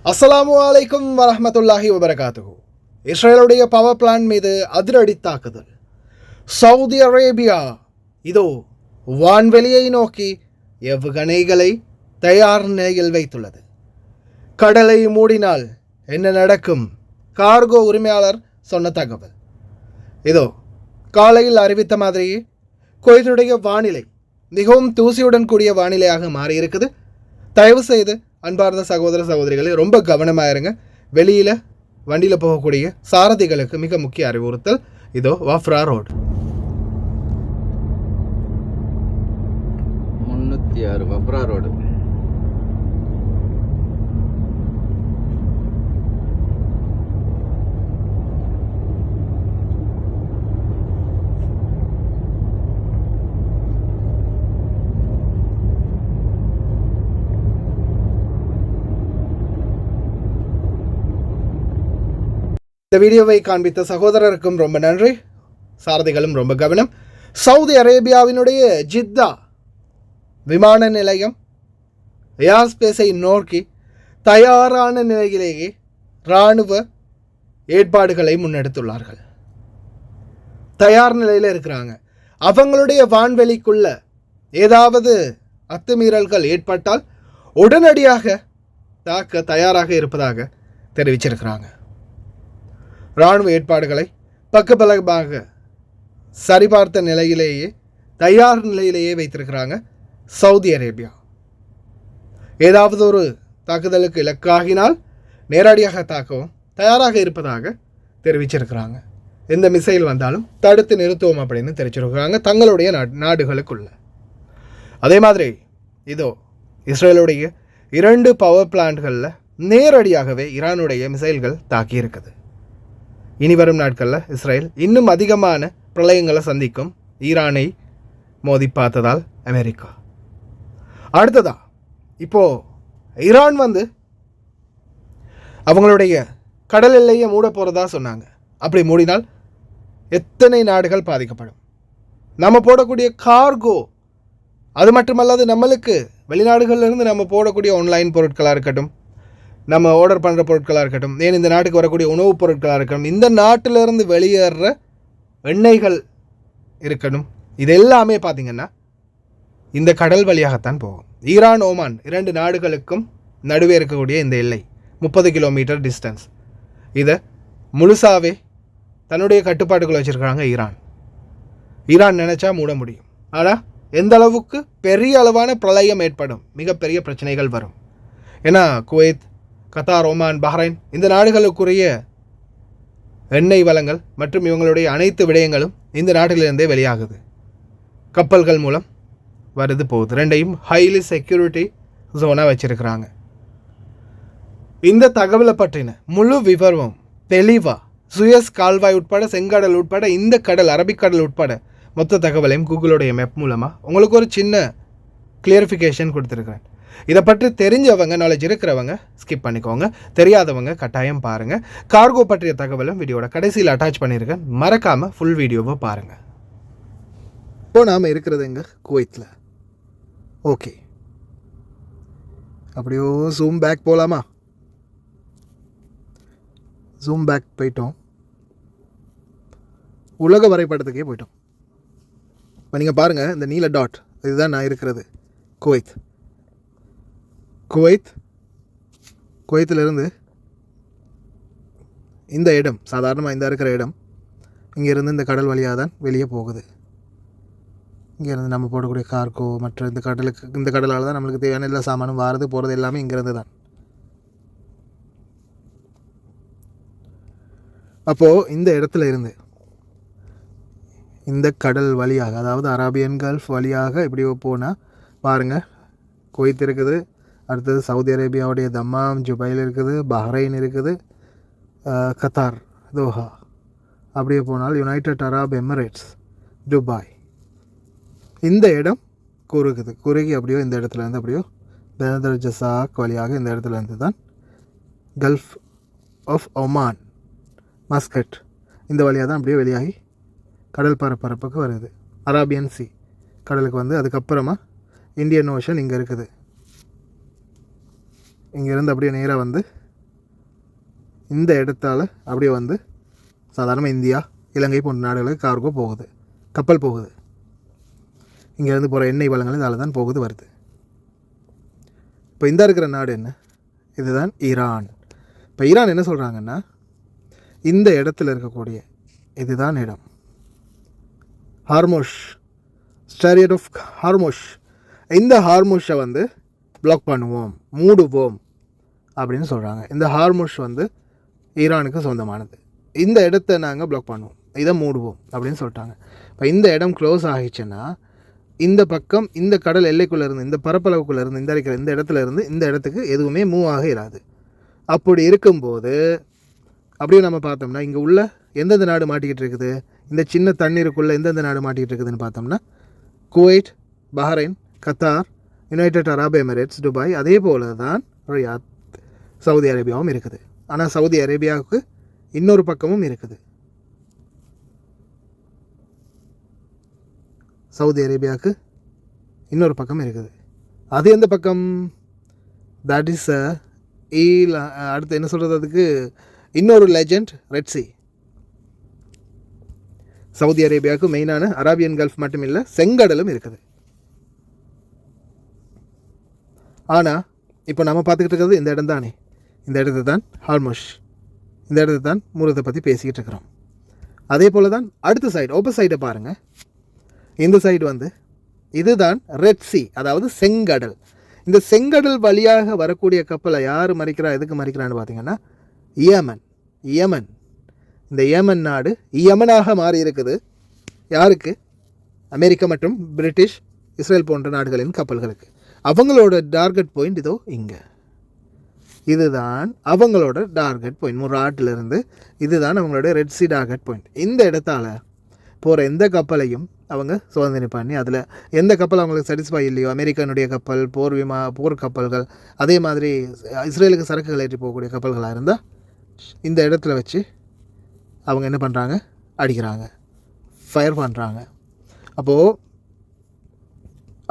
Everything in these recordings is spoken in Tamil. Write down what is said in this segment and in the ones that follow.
அஸ்ஸலாமு அலைக்கும் வரஹ்மத்துல்லாஹி வபரகாத்துஹு. இஸ்ரேலுடைய பவர் பிளான்ட் மீது அதிரடி தாக்குதல். சவுதி அரேபியா இதோ வான்வெளியை நோக்கி ஏவுகணைகளை தயார் நிலையில் வைத்துள்ளது. கடலை மூடினால் என்ன நடக்கும்? கார்கோ உரிமையாளர் சொன்ன தகவல் இதோ காலையில் அறிவித்த மாதிரியே குவைத்துடைய வானிலை மிகவும் தூசியுடன் கூடிய வானிலையாக மாறியிருக்குது. தயவு செய்து அன்பார்ந்த சகோதர சகோதரிகளே ரொம்ப கவனமாக இருங்க. வெளியில் வண்டியில் போகக்கூடிய சாரதிகளுக்கு மிக முக்கிய அறிவுறுத்தல். இதோ வாஃப்ரா ரோடு 306 வஃப்ரா ரோடு. இந்த வீடியோவை காண்பித்த சகோதரருக்கும் ரொம்ப நன்றி. சாரதிகளும் ரொம்ப கவனம். சவுதி அரேபியாவினுடைய ஜித்தா விமான நிலையம் ஏர்ஸ்பேஸை நோக்கி தயாரான நிலையிலேயே இராணுவ ஏற்பாடுகளை முன்னெடுத்துள்ளார்கள். தயார் நிலையில் இருக்கிறாங்க. அவங்களுடைய வான்வெளிக்குள்ள ஏதாவது அத்துமீறல்கள் ஏற்பட்டால் உடனடியாக தாக்க தயாராக இருப்பதாக தெரிவிச்சிருக்கிறாங்க. இராணுவ ஏற்பாடுகளை பக்கபலமாக சரிபார்த்த நிலையிலேயே தயார் நிலையிலேயே வைத்திருக்கிறாங்க சவுதி அரேபியா. ஏதாவது ஒரு தாக்குதலுக்கு இலக்காகினால் நேரடியாக தாக்கவும் தயாராக இருப்பதாக தெரிவிச்சிருக்கிறாங்க. எந்த மிசைல் வந்தாலும் தடுத்து நிறுத்துவோம் அப்படின்னு தெரிவிச்சிருக்கிறாங்க தங்களுடைய நாடுகளுக்குள்ள. அதே மாதிரி இதோ இஸ்ரேலுடைய 2 பவர் பிளான்ட்களில் நேரடியாகவே ஈரானுடைய மிசைல்கள் தாக்கியிருக்குது. இனி வரும் நாட்களில் இஸ்ரேல் இன்னும் அதிகமான பிரளயங்களை சந்திக்கும் ஈரானை மோதி பார்த்ததால் அமெரிக்கா. அடுத்ததா இப்போது ஈரான் அவங்களுடைய கடல் எல்லையை மூட போகிறதா சொன்னாங்க. அப்படி மூடினால் எத்தனை நாடுகள் பாதிக்கப்படும்? நம்ம போடக்கூடிய கார்கோ, அது மட்டுமல்லாது நம்மளுக்கு வெளிநாடுகளிலிருந்து நம்ம போடக்கூடிய ஆன்லைன் பொருட்களாக இருக்கட்டும், நம்ம ஆர்டர் பண்ணுற பொருட்களாக இருக்கட்டும், ஏன் இந்த நாட்டுக்கு வரக்கூடிய உணவுப் பொருட்களாக இருக்கட்டும், இந்த நாட்டிலிருந்து வெளியேற எண்ணெய்கள் இருக்கணும், இது எல்லாமே பார்த்திங்கன்னா இந்த கடல் வழியாகத்தான் போகும். ஈரான் ஓமான் 2 நாடுகளுக்கும் நடுவே இருக்கக்கூடிய இந்த எல்லை 30 கிலோமீட்டர் டிஸ்டன்ஸ். இதை முழுசாகவே தன்னுடைய கட்டுப்பாட்டுக்குள்ள வச்சுருக்காங்க ஈரான். ஈரான் நினச்சா மூட முடியும். ஆனால் எந்த அளவுக்கு பெரிய அளவான பிரளயம் ஏற்படும், மிகப்பெரிய பிரச்சனைகள் வரும். ஏன்னா குவைத், கத்தார், ஓமான், பஹ்ரைன் இந்த நாடுகளுக்குரிய எண்ணெய் வளங்கள் மற்றும் இவங்களுடைய அனைத்து விடயங்களும் இந்த நாட்டிலிருந்தே வெளியாகுது. கப்பல்கள் மூலம் வருது போகுது. 2ஐயும் ஹைலி செக்யூரிட்டி ஜோனாக வச்சுருக்கிறாங்க. இந்த தகவலை பற்றின முழு விவரமும் தெளிவாக சுயஸ் கால்வாய் உட்பட, செங்கடல் உட்பட, இந்த கடல், அரபிக்கடல் உட்பட மொத்த தகவலையும் கூகுளுடைய மேப் மூலமாக உங்களுக்கு ஒரு சின்ன கிளியரிஃபிகேஷன் கொடுத்துருக்குறேன். இதை பற்றி தெரிஞ்சவங்க, நாலேஜ் இருக்கிறவங்க ஸ்கிப் பண்ணிக்கோங்க, தெரியாதவங்க கட்டாயம் பாருங்கள். கார்கோ பற்றிய தகவலும் வீடியோட கடைசியில் அட்டாச் பண்ணியிருக்கேன், மறக்காமல் ஃபுல் வீடியோவை பாருங்கள். இப்போ நாம் இருக்கிறது எங்கே? குவைத்தில். ஓகே, அப்படியோ ஜூம் பேக் போகலாமா? ஜூம் பேக் போயிட்டோம், உலக வரைபடத்துக்கே போயிட்டோம். இப்போ நீங்கள் பாருங்கள், இந்த நீல டாட் இதுதான் நான் இருக்கிறது குவைத். குவைத்திலிருந்து இந்த இடம், சாதாரணமாக இந்த இருக்கிற இடம், இங்கேருந்து இந்த கடல் வழியாக தான் வெளியே போகுது. இங்கேருந்து நம்ம போடக்கூடிய கார்கோ மற்ற இந்த கடலால் தான் நம்மளுக்கு தேவையான எல்லா சாமானும் வாரது போகிறது எல்லாமே இங்கேருந்து தான். அப்போது இந்த இடத்துல இருந்து இந்த கடல் வழியாக, அதாவது அரேபியன் கல்ஃப் வழியாக இப்படி போனால் பாருங்கள், குவைத் இருக்குது, அடுத்தது சவுதி அரேபியாவுடைய தம்மாம், ஜுபைல் இருக்குது, பஹ்ரைன் இருக்குது, கத்தார், தோஹா, அப்படியே போனால் யுனைடெட் அரப் எமிரேட்ஸ், துபாய். இந்த இடம் குறுகி அப்படியோ இந்த இடத்துலேருந்து அப்படியோ பேதர் ஜசாக் வழியாக இந்த இடத்துலேருந்து தான் கல்ஃப் ஆஃப் ஒமான், மஸ்கட், இந்த வழியாக தான் அப்படியே வெளியாகி கடல் பரப்புக்கு வருது. அரேபியன் சி கடலுக்கு அதுக்கப்புறமா இந்தியன் ஓஷன் இங்கே இருக்குது. இங்கேருந்து அப்படியே நேராக இந்த இடத்தால் அப்படியே வந்து சாதாரணமாக இந்தியா இலங்கை போன்ற நாடுகளுக்கு கார்கோ போகுது, கப்பல் போகுது. இங்கேருந்து போகிற எண்ணெய் வளங்கள் இதால் தான் போகுது வருது. இப்போ இந்த இருக்கிற நாடு என்ன? இதுதான் ஈரான். இப்போ ஈரான் என்ன சொல்கிறாங்கன்னா, இந்த இடத்துல இருக்கக்கூடிய இதுதான் இடம், ஹார்மோஷ், ஸ்டாரியட் ஆஃப் ஹார்மோஷ், இந்த ஹார்மோஷை வந்து பிளாக் பண்ணுவோம், மூடுவோம் அப்படின்னு சொல்கிறாங்க. இந்த ஹார்மோஷ் வந்து ஈரானுக்கு சொந்தமானது. இந்த இடத்த நாங்கள் பிளாக் பண்ணுவோம், இதை மூடுவோம் அப்படின்னு சொல்லிட்டாங்க. இப்போ இந்த இடம் க்ளோஸ் ஆகிடுச்சுன்னா இந்த பக்கம் இந்த கடல் எல்லைக்குள்ளே இருந்து, இந்த பரப்பளவுக்குள்ளே இருந்து, இந்த இருக்கிற இந்த இடத்துல இருந்து இந்த இடத்துக்கு எதுவுமே மூவ் ஆக இராது. அப்படி இருக்கும்போது அப்படியே நம்ம பார்த்தோம்னா இங்கே உள்ள எந்தெந்த நாடு மாட்டிக்கிட்டு இருக்குது, இந்த சின்ன தண்ணீருக்குள்ளே எந்தெந்த நாடு மாட்டிக்கிட்டு இருக்குதுன்னு பார்த்தோம்னா Kuwait, Bahrain, Qatar, United Arab Emirates, Dubai, அதே போல தான் ரியாத், சவுதி அரேபியாவும் இருக்குது. ஆனால் சவுதி அரேபியாவுக்கு இன்னொரு பக்கமும் இருக்குது. சவுதி அரேபியாவுக்கு இன்னொரு பக்கம் இருக்குது. அது எந்த பக்கம்? தட் இஸ் அடுத்து என்ன சொல்கிறது, அதுக்கு இன்னொரு லெஜண்ட், ரெட் சி. சவுதி அரேபியாவுக்கு மெயினான அரேபியன் கல்ஃப் மட்டும் இல்லை, செங்கடலும் இருக்குது. ஆனால் இப்போ நம்ம பார்த்துக்கிட்டு இருக்கிறது இந்த இடம் தானே, இந்த இடத்து தான் ஹார்மோஷ், இந்த இடத்து தான் மூலத்தை பற்றி பேசிக்கிட்டு இருக்கிறோம். அதே போல் தான் அடுத்த சைடு, ஓப்போசிட் சைடை பாருங்கள். இந்த சைடு வந்து இதுதான் ரெட் சி, அதாவது செங்கடல். இந்த செங்கடல் வழியாக வரக்கூடிய கப்பலை யார் மறிக்கிறா, எதுக்கு மறிக்கிறான்னு பார்த்தீங்கன்னா யமன். இந்த யமன் நாடு யமனாக மாறி இருக்குது. யாருக்கு? அமெரிக்கா மற்றும் பிரிட்டிஷ், இஸ்ரேல் போன்ற நாடுகளின் கப்பல்களுக்கு. அவங்களோட டார்கெட் பாயிண்ட் இதோ இங்கே. இதுதான் அவங்களோட டார்கெட் பாயிண்ட். முராட்டிலிருந்து இதுதான் அவங்களோட ரெட் சி டார்கெட் பாயிண்ட். இந்த இடத்தால் போகிற எந்த கப்பலையும் அவங்க சோதனை பண்ணி அதில் எந்த கப்பல் அவங்களுக்கு சாட்டிஸ்ஃபை இல்லையோ, அமெரிக்கனுடைய கப்பல், போர் கப்பல்கள், அதே மாதிரி இஸ்ரேலுக்கு சரக்குகள் ஏற்றி போகக்கூடிய கப்பல்களாக இருந்தால் இந்த இடத்துல வச்சு அவங்க என்ன பண்ணுறாங்க, அடிக்கிறாங்க, ஃபயர் பண்ணுறாங்க. அப்போது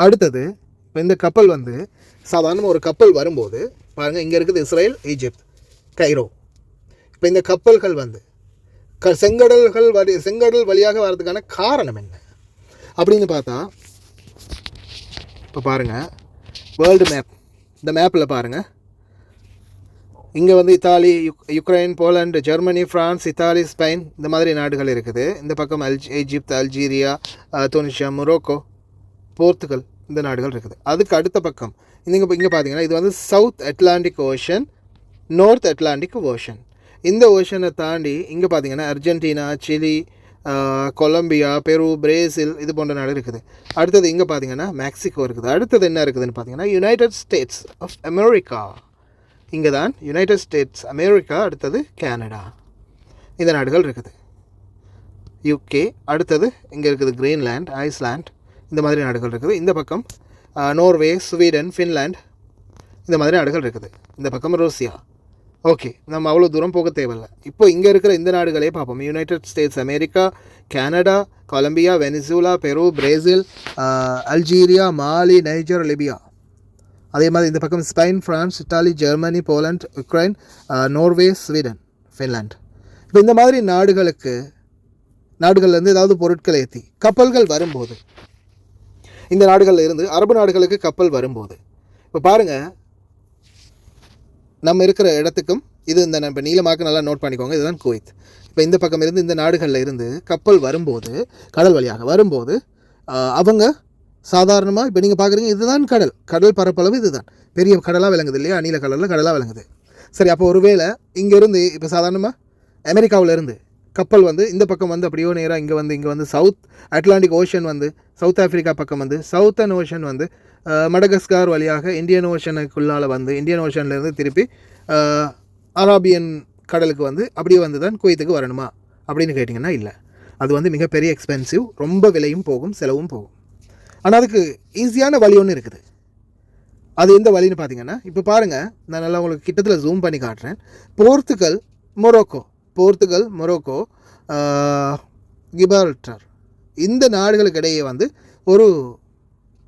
அடுத்தது இப்போ இந்த கப்பல் வந்து சாதாரண ஒரு கப்பல் வரும்போது பாருங்கள், இங்கே இருக்குது இஸ்ரேல், ஈஜிப்த், கைரோ. இப்போ இந்த கப்பல்கள் வந்து செங்கடல் வழியாக வர்றதுக்கான காரணம் என்ன அப்படின்னு பார்த்தா, இப்போ பாருங்கள் வேர்ல்டு மேப், இந்த மேப்பில் பாருங்கள், இங்கே வந்து Italy, Ukraine, Poland, Germany, France, Italy, Spain, இந்த மாதிரி நாடுகள் இருக்குது. இந்த பக்கம் Egypt, Algeria, Tunisia, Morocco, Portugal, இந்த நாடுகள் இருக்குது. அதுக்கு அடுத்த பக்கம் இங்கே பார்த்தீங்கன்னா இது வந்து south Atlantic ocean, north Atlantic ocean. இந்த ஓஷனை தாண்டி இங்கே பார்த்தீங்கன்னா அர்ஜென்டினா, சிலி, கொலம்பியா, பெரு, பிரேசில், இது போன்ற நாடு இருக்குது. அடுத்தது இங்கே பார்த்தீங்கன்னா மெக்சிகோ இருக்குது. அடுத்தது என்ன இருக்குதுன்னு பார்த்தீங்கன்னா யுனைடெட் ஸ்டேட்ஸ் ஆஃப் அமெரிக்கா. இங்கே தான் யுனைடெட் ஸ்டேட்ஸ் அமெரிக்கா, அடுத்தது கனடா, இந்த நாடுகள் இருக்குது. யூகே, அடுத்தது இங்கே இருக்குது கிரீன்லேண்ட், ஐஸ்லாண்ட், இந்த மாதிரி நாடுகள் இருக்குது. இந்த பக்கம் நோர்வே, ஸ்வீடன், ஃபின்லாண்ட், இந்த மாதிரி நாடுகள் இருக்குது. இந்த பக்கம் ருசியா. ஓகே, நம்ம அவ்வளோ தூரம் போக தேவையில்லை. இப்போ இங்கே இருக்கிற இந்த நாடுகளே பார்ப்போம். United States America, Canada, Colombia, Venezuela, Peru, Brazil, Algeria, Mali, Niger, Libya. அதே மாதிரி இந்த பக்கம் Spain, France, Italy, Germany, Poland, Ukraine, Norway, Sweden, Finland. இப்போ இந்த மாதிரி நாடுகள்லேருந்து ஏதாவது பொருட்களை ஏற்றி கப்பல்கள் வரும்போது, இந்த நாடுகளில் இருந்து அரபு நாடுகளுக்கு கப்பல் வரும்போது, இப்போ பாருங்கள், நம்ம இருக்கிற இடத்துக்கும் இது இந்த இப்போ நீளமாக்க நல்லா நோட் பண்ணிக்கோங்க, இதுதான் குவைத். இப்போ இந்த பக்கம் இருந்து இந்த நாடுகளில் இருந்து கப்பல் வரும்போது, கடல் வழியாக வரும்போது, அவங்க சாதாரணமாக இப்போ நீங்கள் பார்க்குறீங்க, இதுதான் கடல் பரப்பளவு, இதுதான் பெரிய கடலாக விளங்குது இல்லையா, நீல கடலில் கடலாக விளங்குது. சரி, அப்போ ஒருவேளை இங்கேருந்து இப்போ சாதாரணமாக அமெரிக்காவிலேருந்து கப்பல் வந்து இந்த பக்கம் வந்து அப்படியோ நேராக இங்கே வந்து சவுத் அட்லாண்டிக் ஓஷன் வந்து சவுத் ஆஃப்ரிக்கா பக்கம் வந்து சவுத்தன் ஓஷன் வந்து மடகஸ்கார் வழியாக இந்தியன் ஓஷனுக்குள்ளால் வந்து இந்தியன் ஓஷன்லேருந்து திருப்பி அராபியன் கடலுக்கு வந்து அப்படியே வந்து தான் குவைத்துக்கு வரணுமா அப்படின்னு கேட்டிங்கன்னா இல்லை. அது வந்து மிகப்பெரிய எக்ஸ்பென்சிவ், ரொம்ப விலையும் போகும், செலவும் போகும். ஆனால் அதுக்கு ஈஸியான வழி ஒன்று இருக்குது. அது எந்த வழின்னு பார்த்தீங்கன்னா, இப்போ பாருங்கள், நான் நல்லா உங்களுக்கு கிட்டத்தில் ஜூம் பண்ணி காட்டுறேன். போர்த்துகல், மொரோக்கோ, கிபால்டர், இந்த நாடுகளுக்கு இடையே வந்து ஒரு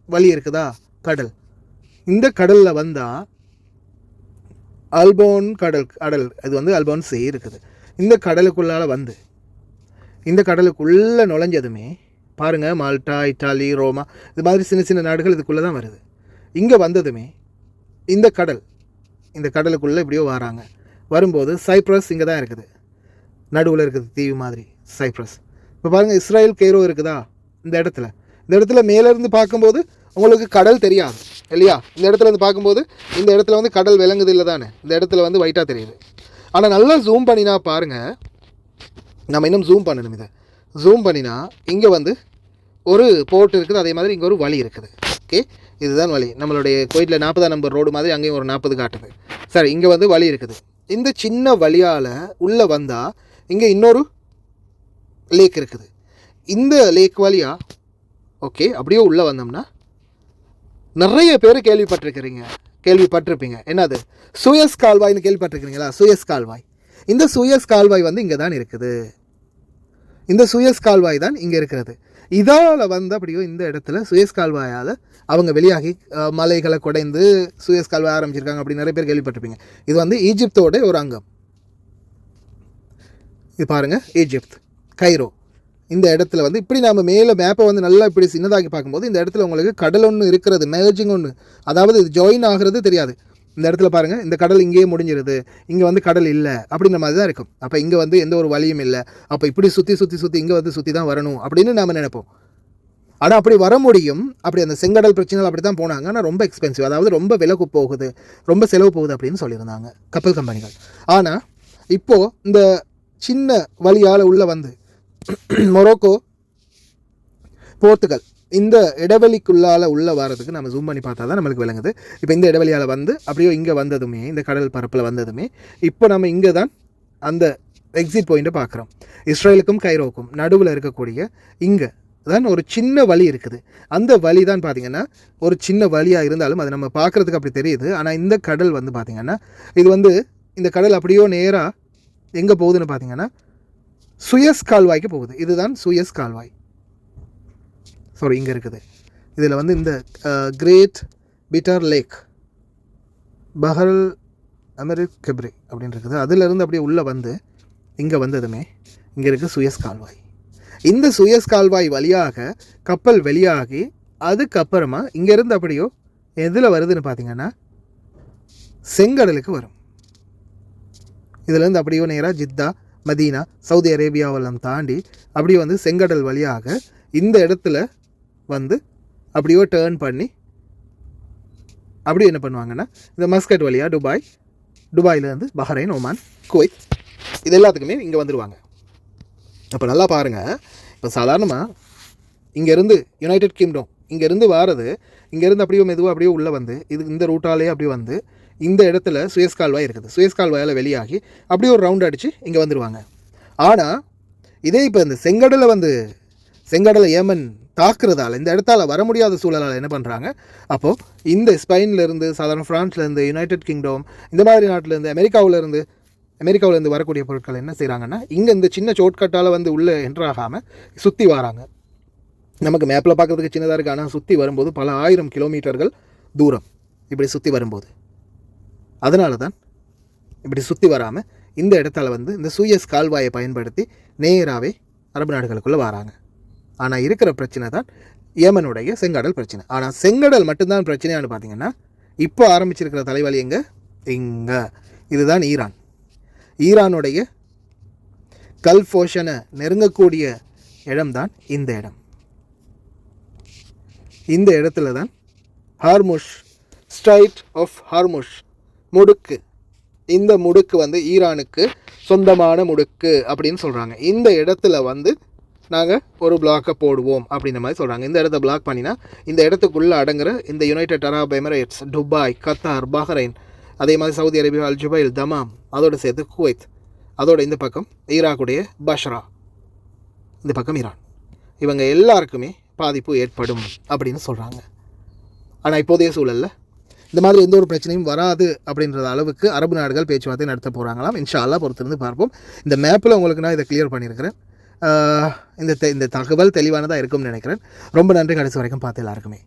வழி இருக்குதா, கடல். இந்த கடலில் வந்தால் அல்போன் கடல் இது வந்து அல்போன் சே இருக்குது. இந்த கடலுக்குள்ளால் வந்து இந்த கடலுக்குள்ளே நுழைஞ்சதுமே பாருங்கள், மால்டா, இட்டாலி, ரோமா இது மாதிரி சின்ன சின்ன நாடுகள் இதுக்குள்ளே தான் வருது. இங்கே வந்ததுமே இந்த கடலுக்குள்ளே இப்படியோ வராங்க. வரும்போது சைப்ரஸ் இங்கே தான் இருக்குது, நடுவில் இருக்குது தீவு மாதிரி சைப்ரஸ். இப்போ பாருங்கள், இஸ்ரேல் கெய்ரோ இருக்குதா இந்த இடத்துல மேலேருந்து பார்க்கும்போது உங்களுக்கு கடல் தெரியாது இல்லையா? இந்த இடத்துல இருந்து பார்க்கும்போது இந்த இடத்துல வந்து கடல் விளங்குது இல்லை தானே? இந்த இடத்துல வந்து ஒயிட்டாக தெரியுது. ஆனால் நல்லா ஜூம் பண்ணினா பாருங்கள், நம்ம இன்னும் ஜூம் பண்ணணும். இதை ஜூம் பண்ணினா இங்கே வந்து ஒரு போர்ட் இருக்குது, அதே மாதிரி இங்கே ஒரு வழி இருக்குது. ஓகே, இதுதான் வழி. நம்மளுடைய கோயிலில் 40ஆம் நம்பர் ரோடு மாதிரி அங்கேயும் ஒரு 40 காட்டுது. சரி, இங்கே வந்து வழி இருக்குது. இந்த சின்ன வழியால் உள்ளே வந்தால் இங்கே இன்னொரு லேக் இருக்குது. இந்த லேக் வழியாக ஓகே அப்படியே உள்ளே வந்தோம்னா நிறைய பேர் கேள்விப்பட்டிருப்பீங்க. என்னது? சூயஸ் கால்வாய்னு கேள்விப்பட்டிருக்கிறீங்களா? சூயஸ் கால்வாய். இந்த சூயஸ் கால்வாய் வந்து இங்கே தான் இருக்குது. இந்த சூயஸ் கால்வாய் தான் இங்கே இருக்கிறது. இதால் வந்து அப்படியோ இந்த இடத்துல சூயஸ் கால்வாயால் அவங்க வெளியாகி மலைகளை குடைந்து சூயஸ் கால்வாய் ஆரம்பிச்சிருக்காங்க அப்படி நிறைய பேர் கேள்விப்பட்டிருப்பீங்க. இது வந்து ஈஜிப்தோட ஒரு அங்கம். இது பாருங்கள், ஈஜிப்த் கைரோ. இந்த இடத்துல வந்து இப்படி நம்ம மேலே மேப்பை வந்து நல்லா இப்படி சின்னதாக்கி பார்க்கும்போது இந்த இடத்துல உங்களுக்கு கடல் ஒன்று இருக்கிறது, மேஜிங் ஒன்று, அதாவது இது ஜாயின் ஆகிறது தெரியாது. இந்த இடத்துல பாருங்கள், இந்த கடல் இங்கேயே முடிஞ்சிருது, இங்கே வந்து கடல் இல்லை அப்படின்ற மாதிரி தான் இருக்கும். அப்போ இங்கே வந்து எந்த ஒரு வழியும் இல்லை, அப்போ இப்படி சுற்றி இங்கே வந்து சுற்றி தான் வரணும் அப்படின்னு நாம் நினைப்போம். ஆனால் அப்படி வர முடியும். அப்படி அந்த செங்கடல் பிரச்சனைகள் அப்படி தான் போனாங்க. ஆனால் ரொம்ப எக்ஸ்பென்சிவ், அதாவது ரொம்ப விலைக்கு போகுது, ரொம்ப செலவு போகுது அப்படின்னு சொல்லியிருந்தாங்க கப்பல் கம்பெனிகள். ஆனால் இப்போது இந்த சின்ன வழியால் உள்ளே வந்து மொரோக்கோ, போர்த்துகல் இந்த இடைவெளிக்குள்ளால் உள்ளே வரதுக்கு நம்ம ஜூம் பண்ணி பார்த்தா தான் நம்மளுக்கு விளங்குது. இப்போ இந்த இடைவெளியால் வந்து அப்படியே இங்கே வந்ததுமே, இந்த கடல் பரப்பில் வந்ததுமே இப்போ நம்ம இங்கே தான் அந்த எக்ஸிட் பாயிண்ட்டை பார்க்குறோம். இஸ்ரேலுக்கும் கைரோவுக்கும் நடுவில் இருக்கக்கூடிய இங்கே தான் ஒரு சின்ன வழி இருக்குது. அந்த வழி தான் பார்த்திங்கன்னா ஒரு சின்ன வழியாக இருந்தாலும் அது நம்ம பார்க்குறதுக்கு அப்படி தெரியுது. ஆனால் இந்த கடல் வந்து பார்த்திங்கன்னா இது வந்து இந்த கடல் அப்படியோ நேராக எங்கே போகுதுன்னு பார்த்திங்கன்னா சூயஸ் கால்வாய்க்கு போகுது. இதுதான் சூயஸ் கால்வாய். சாரி, இங்கே இருக்குது. இதில் வந்து இந்த கிரேட் பிட்டர் லேக் பஹல் அமெரிக் கெப்ரி அப்படின்னு இருக்குது. அதிலிருந்து அப்படியே உள்ளே வந்து இங்கே வந்ததுமே இங்கே இருக்குது சூயஸ் கால்வாய். இந்த சூயஸ் கால்வாய் வழியாக கப்பல் வெளியாகி அதுக்கப்புறமா இங்கேருந்து அப்படியோ எதில் வருதுன்னு பார்த்தீங்கன்னா செங்கடலுக்கு வரும். இதிலேருந்து அப்படியோ நேராக ஜித்தா, மதீனா, சவுதி அரேபியாவெல்லாம் தாண்டி அப்படியே வந்து செங்கடல் வழியாக இந்த இடத்துல வந்து அப்படியோ டேர்ன் பண்ணி அப்படியே என்ன பண்ணுவாங்கன்னா இந்த மஸ்கட் வழியாக துபாயிலேருந்து பஹ்ரைன், ஒமான், குவைத் இது எல்லாத்துக்குமே இங்கே வந்துடுவாங்க. அப்போ நல்லா பாருங்கள், இப்போ சாதாரணமாக இங்கேருந்து யுனைடெட் கிங்டம் இங்கேருந்து வாரது, இங்கேருந்து அப்படியே மெதுவாக அப்படியே உள்ளே வந்து இந்த ரூட்டாலேயே அப்படியே வந்து இந்த இடத்துல சூயஸ் கால்வாய் இருக்குது. சூயஸ் கால்வாயால் வெளியாகி அப்படியே ஒரு ரவுண்ட் அடித்து இங்கே வந்துடுவாங்க. ஆனால் இதே இப்போ இந்த செங்கடலை ஏமன் தாக்குறதால இந்த இடத்தால் வர முடியாத சூழலால் என்ன பண்ணுறாங்க, அப்போது இந்த ஸ்பெயின்லேருந்து, சாதாரண ஃப்ரான்ஸ்லேருந்து, யுனைடெட் கிங்டம் இந்த மாதிரி நாட்டிலேருந்து, அமெரிக்காவிலேருந்து வரக்கூடிய பொருட்கள் என்ன செய்கிறாங்கன்னா இங்கே இந்த சின்ன ஷார்ட்கட்டால் வந்து உள்ளே என்ட்ராகாமல் சுற்றி வராங்க. நமக்கு மேப்பில் பார்க்குறதுக்கு சின்னதாக இருக்குது, ஆனால் சுற்றி வரும்போது பல 1000 கிலோமீட்டர்கள் தூரம் இப்படி சுற்றி வரும்போது, அதனால தான் இப்படி சுற்றி வராமல் இந்த இடத்தால் வந்து இந்த சூயஸ் கால்வாயை பயன்படுத்தி நேராகவே அரபு நாடுகளுக்குள்ளே வராங்க. ஆனால் இருக்கிற பிரச்சனை தான் ஏமனுடைய செங்கடல் பிரச்சனை. ஆனால் செங்கடல் மட்டும்தான் பிரச்சனையானு பார்த்தீங்கன்னா இப்போ ஆரம்பிச்சிருக்கிற தலைவலி இங்கே இதுதான் ஈரானுடைய கல்ஃப் ஓஷனை நெருங்கக்கூடிய இடம்தான் இந்த இடம். இந்த இடத்துல தான் ஹார்முஷ், ஸ்ட்ரைட் ஆஃப் ஹார்முஷ் முடுக்கு, இந்த முடுக்கு வந்து ஈரானுக்கு சொந்தமான முடுக்கு அப்படின்னு சொல்கிறாங்க. இந்த இடத்துல வந்து நாங்கள் ஒரு பிளாக்கை போடுவோம் அப்படின்ற மாதிரி சொல்கிறாங்க. இந்த இடத்த பிளாக் பண்ணினா இந்த இடத்துக்குள்ளே அடங்குற இந்த United Arab Emirates, Dubai, Qatar, Bahrain, அதே மாதிரி சவுதி அரேபியா, அல் ஜுபைல், தமாம், அதோடு சேர்த்து குவைத், அதோட இந்த பக்கம் ஈராக்குடைய பஷ்ரா, இந்த பக்கம் ஈரான், இவங்க எல்லாருக்குமே பாதிப்பு ஏற்படும் அப்படின்னு சொல்கிறாங்க. ஆனால் இப்போதைய சூழலில் இந்த மாதிரி எந்த ஒரு பிரச்சனையும் வராது அப்படின்ற அளவுக்கு அரபு நாடுகள் பேச்சுவார்த்தை நடத்த போகிறாங்களாம். இன்ஷா அல்லாஹ் பொறுத்திருந்து பார்ப்போம். இந்த மேப்பில் உங்களுக்கு நான் இதை கிளியர் பண்ணியிருக்கிறேன். இந்த தகவல் தெளிவானதாக இருக்கும்னு நினைக்கிறேன். ரொம்ப நன்றி கடைசி வரைக்கும் பார்த்து எல்லாருக்குமே.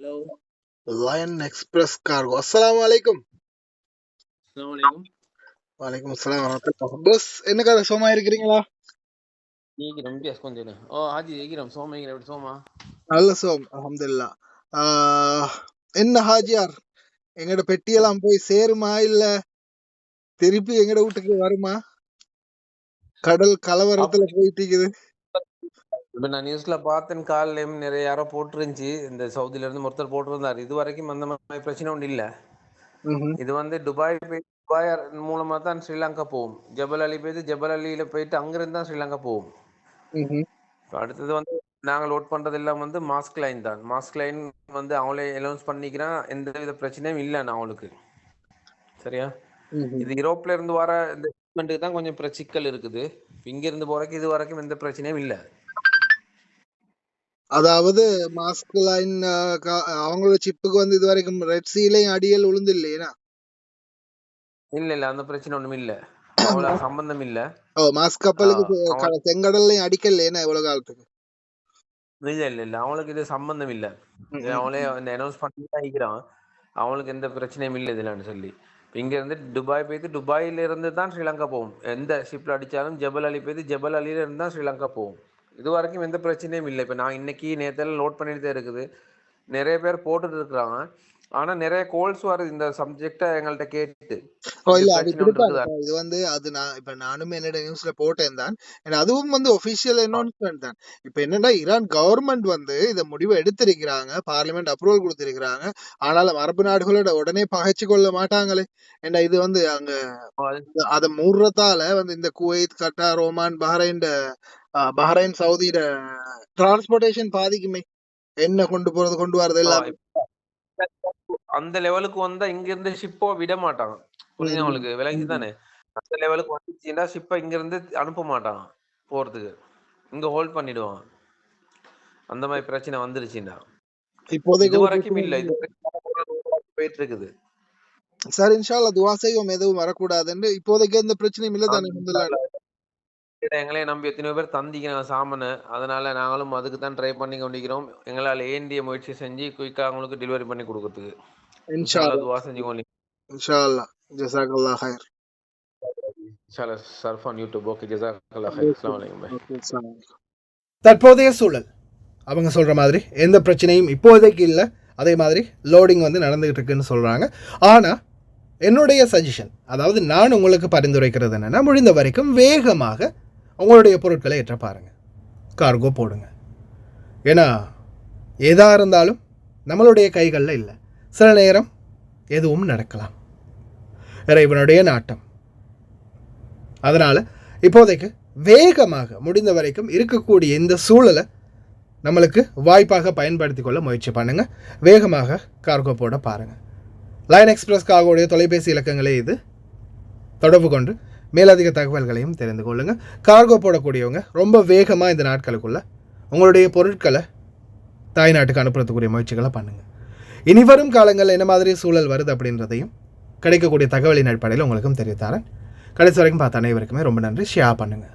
Hello. Lion Express Cargo. அஸ்ஸலாமு அலைக்கும். Assalamualaikum. வலைக்கும் அஸ்ஸலாம் வரஹ்மத்துல்லாஹ். பஸ் என்ன கதை, சோமா இருக்கிறீங்களா? Ikiram bias konjena. Oh, haji ikiram soma ikiram soma. நல்ல சோம், அல்ஹம்துலில்லாஹ். என்ன ஹாஜியார், எங்கட பெட்டியெல்லாம் போய் சேருமா இல்ல திருப்பி எங்கட வீட்டுக்கு வருமா? கடல் கலவரத்துல போயிட்டு இருக்குது. இப்ப நான் நியூஸ்ல பார்த்தேன், காலையில நிறைய யாரோ போட்டிருந்துச்சு, இந்த சவுதில இருந்து ஒருத்தர் போட்டிருந்தாரு. இது வரைக்கும் அந்த மாதிரி பிரச்சனை ஒன்றும் இல்ல. இது வந்து துபாய் மூலமா தான் ஸ்ரீலங்கா போகும். ஜபல் அலி போயிட்டு ஜபல் அலியில போயிட்டு அங்கிருந்து தான் ஸ்ரீலங்கா போகும். அடுத்தது வந்து நாங்க லோட் பண்றது எல்லாம் வந்து மாஸ்க் லைன் தான். மாஸ்க் லைன் வந்து அவங்களே அனௌன்ஸ் பண்ணிக்கிறான், எந்த வித பிரச்சனையும் இல்லை அவங்களுக்கு. சரியா? இது யூரோப்ல இருந்து வர இந்த ஷிப்மெண்ட்டுக்கு தான் கொஞ்சம் சிக்கல் இருக்குது. இங்க இருந்து போறதுக்கு இது வரைக்கும் எந்த பிரச்சனையும் இல்லை. அதாவது மாஸ்க் லைன் அவங்களோட சிப்புக்கு வந்து இது வரைக்கும் ரெட் சீலையும் அடியல் உளுந்து இல்லையா? இல்ல அந்த பிரச்சனை ஒண்ணும் இல்ல, அவ்வளவு சம்பந்தம் இல்ல. மாஸ்க் கப்பலுக்கு செங்கடல்லையும் அடிக்கல எவ்வளவு காலத்துக்கு? இல்ல அவங்களுக்கு இது சம்பந்தம் இல்ல. அவங்களே அனௌன்ஸ் பண்ணிக்கிறான், அவங்களுக்கு எந்த பிரச்சனையும் இல்லை இதுலன்னு சொல்லி. இங்க இருந்து துபாய் போயிட்டு துபாயில இருந்து தான் ஸ்ரீலங்கா போகும். எந்த ஷிப்ல அடிச்சாலும் ஜபல் அலி போயிட்டு ஜபல் அலியில இருந்து தான் ஸ்ரீலங்கா போகும். இது வரைக்கும் எந்த பிரச்சனையும் இல்லை. இப்ப நான் இன்னைக்கு நேரத்தில் லோட் பண்ணிட்டு தான் இருக்குது. நிறைய பேர் போட்டுட்டு இருக்கிறாங்க. ஆனா நிறைய கோல்ஸ் வருது இந்த சப்ஜெக்ட எங்கள்கிட்ட கேட்டு. இது வந்து அது நானும் என்னோட நியூஸ்ல போட்டேன் தான். அதுவும் வந்து ஒபிஷியல் அனௌன்ஸ்மெண்ட் தான். இப்ப என்னன்னா, ஈரான் கவர்மெண்ட் வந்து இத முடிவு எடுத்திருக்கிறாங்க, பார்லிமெண்ட் அப்ரூவல் கொடுத்திருக்கிறாங்க. ஆனாலும் அரபு நாடுகளோட உடனே பகைச்சு கொள்ள மாட்டாங்களே. ஏன்னா இது வந்து அங்க அத மூடுறதால வந்து இந்த குவைத், கட்டார், ஓமான், பஹ்ரைன், சவுதியோட டிரான்ஸ்போர்டேஷன் பாதிக்குமே. என்ன கொண்டு வரது எல்லாம் அந்த லெவலுக்கு வந்தா இங்க இருந்து ஷிப்போ விட மாட்டாங்க. புரியுது உங்களுக்கு? விளங்கி தானே? அந்த லெவலுக்கு வந்துச்சுன்னா ஷிப்பை இங்க இருந்து அனுப்ப மாட்டாங்க போறதுக்கு, இங்க ஹோல்ட் பண்ணிடுவாங்க. அந்த மாதிரி பிரச்சனை வந்துருச்சுன்னா இது வரைக்கும் இல்ல, இது போயிட்டு இருக்குது. சார் இன்ஷா அல்லாஹ் துஆ செய்வோம், எதுவும் வரக்கூடாதுன்னு. இப்போதைக்கு எந்த பிரச்சனையும் இல்ல தானே? எங்களே நம்பி எத்தனையோ பேர் தந்திக்கிறாங்க சாமனை. அதனால நாங்களும் அதுக்கு தான் ட்ரை பண்ணி கொண்டிருக்கிறோம். எங்களால் ஏண்டிய முயற்சி செஞ்சு குயிக்கா அவங்களுக்கு டெலிவரி பண்ணி கொடுக்கறதுக்கு இன்ஷா அல்லாஹ் துஆ செஞ்சு கொண்டிருக்கிறோம். இன்ஷா அல்லாஹ். ஜஸாக்கல்லாஹ் ஹைர். இன்ஷா அல்லாஹ் சர்ஃப் ஆன் யூடியூப். ஓகே, ஜஸாக்கல்லாஹ் ஹைர். அஸ்ஸலாமு அலைக்கும். தற்போதைய சூழல் அவங்க சொல்ற மாதிரி எந்த பிரச்சனையும் இப்போதைக்கு இல்லை. அதே மாதிரி லோடிங் வந்து நடந்துகிட்டு இருக்குன்னு சொல்றாங்க. ஆனா என்னுடைய சஜஷன், அதாவது நான் உங்களுக்கு பரிந்துரைக்கிறது என்னன்னா, முடிந்த வரைக்கும் வேகமாக உங்களுடைய பொருட்களை ஏற்ற பாருங்க, கார்கோ போடுங்க. ஏன்னா எதாக இருந்தாலும் நம்மளுடைய கைகளில் இல்லை. சில நேரம் எதுவும் நடக்கலாம், இறைவனுடைய நாட்டம். அதனால் இப்போதைக்கு வேகமாக முடிந்த வரைக்கும் இருக்கக்கூடிய இந்த சூழலை நம்மளுக்கு வாய்ப்பாக பயன்படுத்தி கொள்ள முயற்சி பண்ணுங்கள். வேகமாக கார்கோ போட பாருங்கள். லயன் எக்ஸ்பிரஸ் கார்கோடைய தொலைபேசி இலக்கங்களே இது. தொடர்பு கொண்டு மேலதிக தகவல்களையும் தெரிந்து கொள்ளுங்கள். கார்கோ போடக்கூடியவங்க ரொம்ப வேகமாக இந்த நாட்களுக்குள்ள உங்களுடைய பொருட்களை தாய்நாட்டுக்கு அனுப்புறதுக்குரிய முயற்சிகளை பண்ணுங்கள். இனி வரும் காலங்களில் என்ன மாதிரி சூழல் வருது அப்படின்றதையும் கிடைக்கக்கூடிய தகவலின் அடிப்படையில் உங்களுக்கும் தெரிவித்தாரேன். கடைசி வரைக்கும் பார்த்த அனைவருக்குமே ரொம்ப நன்றி. ஷேர் பண்ணுங்கள்.